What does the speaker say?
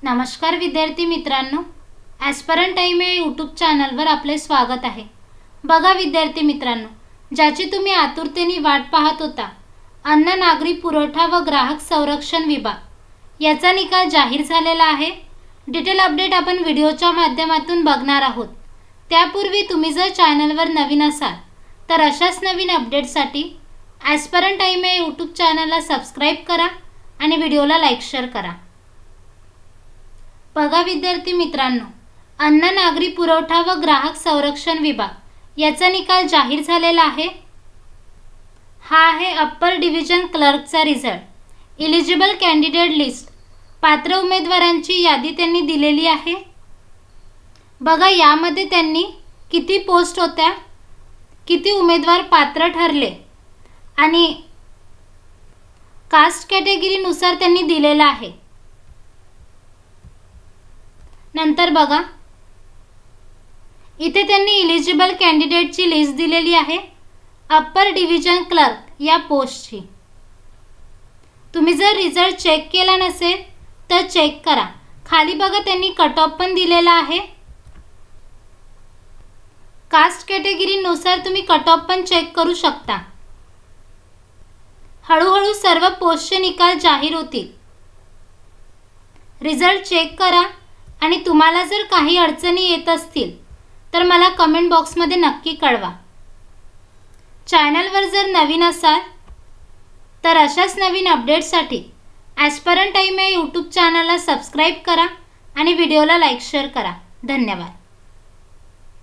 नमस्कार विद्यार्थी मित्रांनो, ॲस्परंट टाइम या यूट्यूब चॅनलवर आपले स्वागत आहे। बघा विद्यार्थी मित्रांनो, ज्याची तुम्ही आतुरतेने वाट पाहत होता, अन्न नागरी पुरवठा व ग्राहक संरक्षण विभाग याचा निकाल जाहीर झालेला आहे। डिटेल अपडेट आपण व्हिडिओच्या माध्यमातून बघणार आहोत। त्यापूर्वी तुम्ही जर चॅनलवर नवीन असाल तर अशाच नवीन अपडेटसाठी ॲस्परंट टाइम या यूट्यूब चॅनलला सबस्क्राइब करा आणि व्हिडिओला लाईक शेअर करा। बघा विद्यार्थी मित्रांनो, अन्न नागरी पुरवठा व ग्राहक संरक्षण विभाग याचा निकाल जाहीर झालेला आहे। हा आहे अप्पर डिव्हिजन क्लर्कचा रिझल्ट। एलिजिबल कॅन्डिडेट लिस्ट, पात्र उमेदवारांची यादी त्यांनी दिलेली आहे। बघा यामध्ये त्यांनी किती पोस्ट होत्या, किती उमेदवार पात्र ठरले आणि कास्ट कॅटेगरीनुसार त्यांनी दिलेला आहे। नंतर बघा इथे त्यांनी एलिजिबल कॅन्डिडेटची लिस्ट दिलेली आहे अप्पर डिव्हिजन क्लर्क या पोस्टची। तुम्ही जर रिझल्ट चेक केला नसेल तर चेक करा। खाली बघा त्यांनी कट ऑफ पण दिलेला आहे। कास्ट कॅटेगरीनुसार तुम्ही कट ऑफ पण चेक करू शकता। हळूहळू सर्व पोस्टचे निकाल जाहीर होतील। रिझल्ट चेक करा आणि तुम्हाला जर काही अडचणी येत असतील तर मला कमेंट बॉक्समध्ये नक्की कळवा। चॅनलवर जर नवीन असाल तर अशाच नवीन अपडेट्ससाठी ॲस्परंट टाइम या यूट्यूब चॅनलला सबस्क्राइब करा आणि व्हिडिओला लाईक शेअर करा। धन्यवाद।